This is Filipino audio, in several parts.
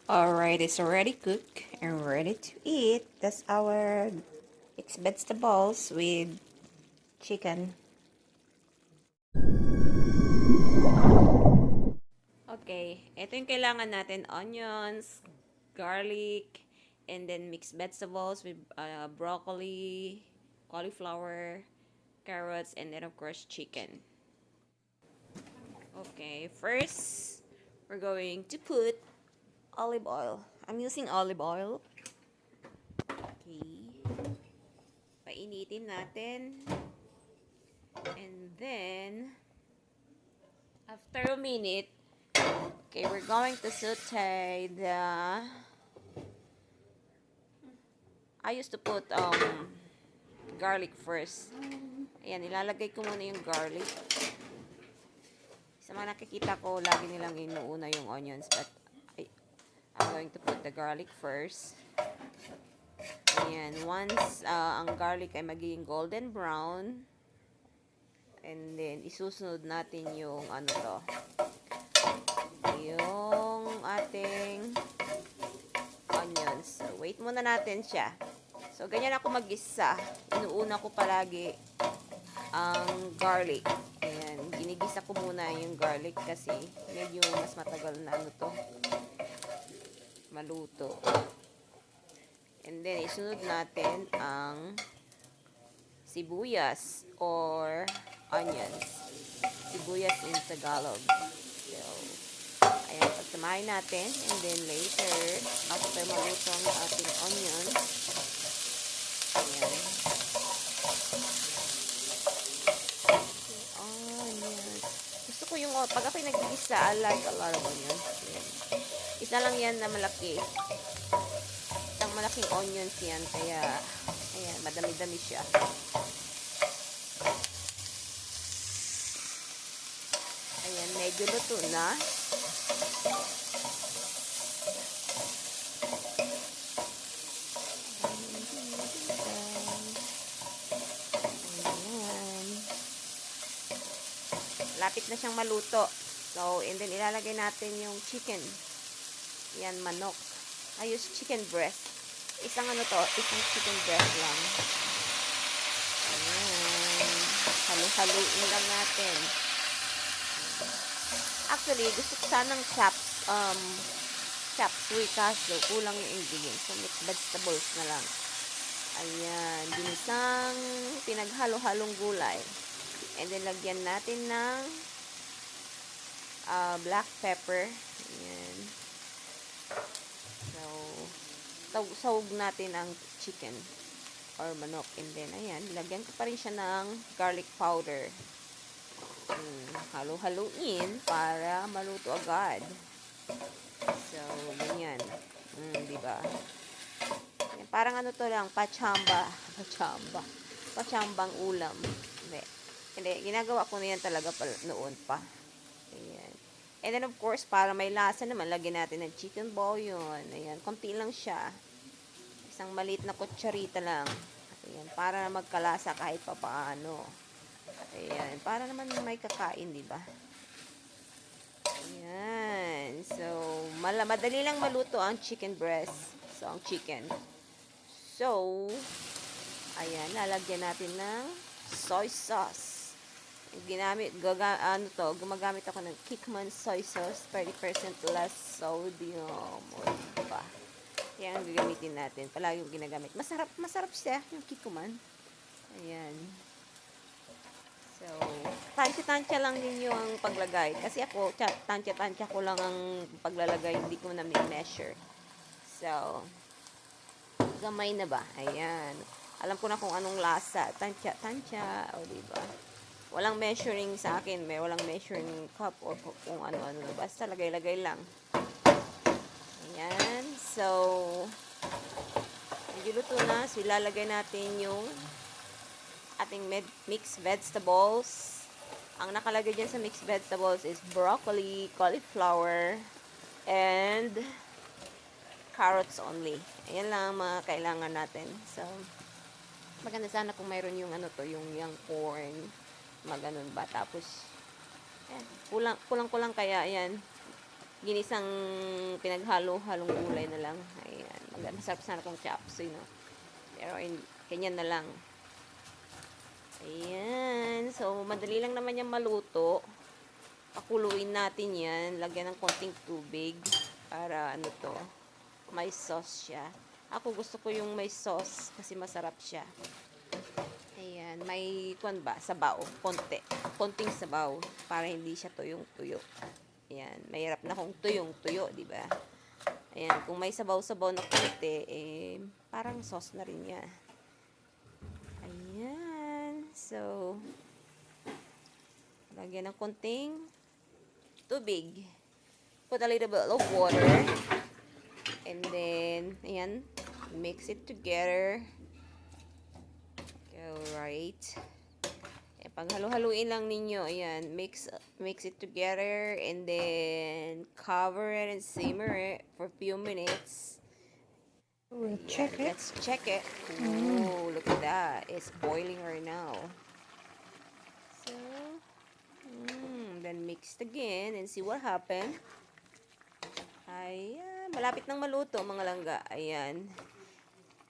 Alright, it's already cooked and ready to eat. That's our mixed vegetables with chicken. Okay, ito yung kailangan natin. Onions, garlic, and then mixed vegetables with broccoli, cauliflower, carrots, and then of course chicken. Okay, first, we're going to put olive oil. I'm using olive oil. Okay. Painitin natin. And then, after a minute, okay, we're going to saute I used to put garlic first. Ayan, ilalagay ko muna yung garlic. Sa mga nakikita ko, lagi nilang inuuna yung onions, but I'm going to put the garlic first. Ayan, once ang garlic ay magiging golden brown, and then isusunod natin yung ano to, yung ating onions. So, wait muna natin siya. So, ganyan ako mag-isa. Inuuna ko palagi ang garlic. Ayan, ginigisa ko muna yung garlic kasi medyo mas matagal na ano to, maluto. And then, isunod natin ang sibuyas or onions. Sibuyas in Tagalog. So, ayan, pagsamahin natin. And then, later, after maluto ang ating onions, ayan, gusto ko yung, pag ako'y nag-iisa, I like a lot of onions. Ayan. Isa lang yan na malaki. Isang malaking onions yan, kaya, ayan, madami-dami siya. Ayan, medyo luto na. Lapit na siyang maluto. So, and then ilalagay natin yung chicken. Yan, manok. I use chicken breast. Isang ano to, isang chicken breast lang. Ayan. Halu-haluin lang natin. Actually, gusto ko sanang chop suey, kaso kulang yung ingredients. So, mixed vegetables na lang. Ayan. Ginisang pinaghalo-halong gulay. And then, lagyan natin ng black pepper. Ayan. So, sahog natin ang chicken or manok. And then, ayan, lagyan ko pa rin siya ng garlic powder. Halo-haluin para maluto agad. So, ganyan. Diba? Ayan, parang ano to lang, pachambang ulam. Hindi, ginagawa ko na yan talaga noon pa. Ayan. And then, of course, para may lasa naman, lagyan natin ng chicken bouillon. Ayan, konti lang siya. Isang maliit na kutsarita lang. Ayan, para magkalasa kahit pa paano. Ayan, para naman may kakain, di ba? Ayan. So, madali lang maluto ang chicken breast. So, ang chicken. So, ayan, lalagyan natin ng soy sauce. Gumagamit ako ng Kickman soy sauce, 30% less sodium. O, diba? Yan ang gagamitin natin. Palagi yung ginagamit. Masarap siya, yung Kickman. Ayan. So, tansya-tansya lang din yung paglagay. Kasi ako, tansya-tansya ko lang ang paglalagay. Hindi ko na measure. So, gamay na ba? Ayan. Alam ko na kung anong lasa. Tansya-tansya. O, diba? Walang measuring sa akin. Walang measuring cup or kung ano-ano. Basta lagay-lagay lang. Ayan. So, medyo luto na. So, ilalagay natin yung ating mixed vegetables. Ang nakalagay dyan sa mixed vegetables is broccoli, cauliflower, and carrots only. Ayan lang ang mga kailangan natin. So, maganda sana kung mayroon yung ano to, yung young corn, maganon ba. Tapos, ayan, kulang kaya, ayan, ginisang pinaghalo-halong gulay na lang. Ayan. Masarap sana kung chop suey, no? Pero ganyan na lang. Ayan. So, madali lang naman yung maluto. Pakuluin natin yan. Lagyan ng konting tubig. Para ano to, may sauce siya. Ako gusto ko yung may sauce kasi masarap siya. Ayan. May, sabaw. Konting sabaw. Para hindi siya tuyong-tuyo. Ayan. Mahirap na kung tuyong-tuyo, di ba? Ayan. Kung may sabaw-sabaw na konti, parang sauce na rin yan. Ayan. So, lagyan ng konting tubig. Put a little bit of water. And then, ayan, mix it together. Alright. Paghalo-haluin lang ninyo. Ayan, mix it together. And then, cover it and simmer it for a few minutes. We'll check it. Let's check it. Ooh, look at that. It's boiling right now. So, then mix it again and see what happened. Ayan, malapit nang maluto mga langga. Ayan.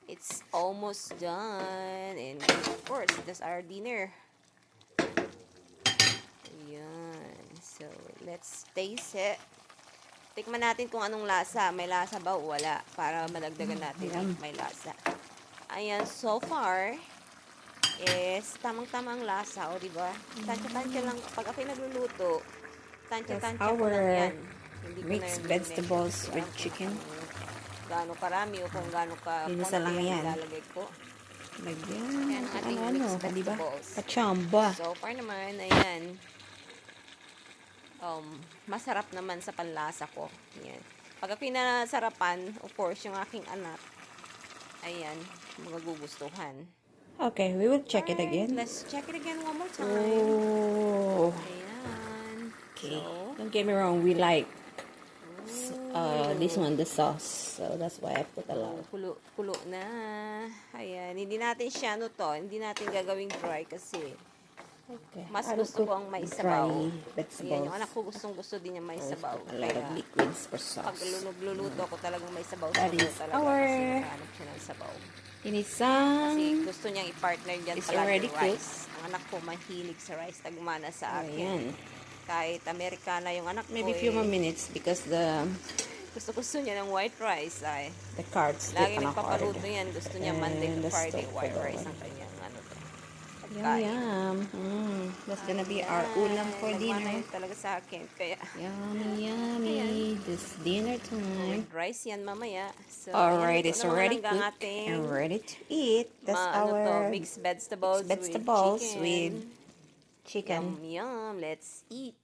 It's almost done. And of course, that's our dinner. Ayan. So, let's taste it. Tikman natin kung anong lasa. May lasa ba o wala? Para madagdagan natin if may lasa. Ayan, so far, is tamang-tamang lasa. O, diba? Tansya-tansya lang. Pag ako'y nagluluto, tansya-tansya ko lang yan. Hindi ko Mixed vegetables with chicken. Gaano karami o kung gaano ka Ginisa lang yan. Ilalagay ko. Lagyan. Yan ang ating mixed diba? vegetables. Kachamba. So far naman, ayan. Masarap naman sa panlasa ko. Ayan. Pag ako'y nasarapan, of course, yung aking anak, ayan, magagugustuhan. Okay, we will check it again. Let's check it again one more time. Oh. Ayan. Okay. So, Don't get me wrong, we like this one, the sauce. So that's why I put a lot. kulo na. Ayan. Hindi natin siya, hindi natin gagawing dry kasi Okay. mas I don't gusto ko cook ang may dry sabaw. vegetables. Ayan, yung anak ko gusto din yung may sabaw. A lot of Kaya, liquids for pag sauce. luluto ko talagang may sabaw That is talaga our kasi nakahanap siya ng sabaw. Inisang. Kasi gusto niyang i-partner dyan It's palagi already rice. Ang anak ko mahilig sa rice. Tagmana sa akin. Ayan. Kahit Amerikana yung anak ko. Maybe a few more minutes because the Gusto niya ng white rice. cards Lagi still kind of hard. nagpapaluto yan. Gusto niya Monday And to the Friday stock white for the rice one. ang kanyang Yum, pagkain. yum. That's gonna be our ulam for Nagmana dinner. yun talaga sa akin. Kaya, Yummy, yummy. This dinner time. rice yan mamaya. So, Alright, ayan, it's ito naman already lang ang cooked ating and ready to eat. That's our mixed vegetables, vegetables with with chicken. chicken. Yum, yum. Let's eat.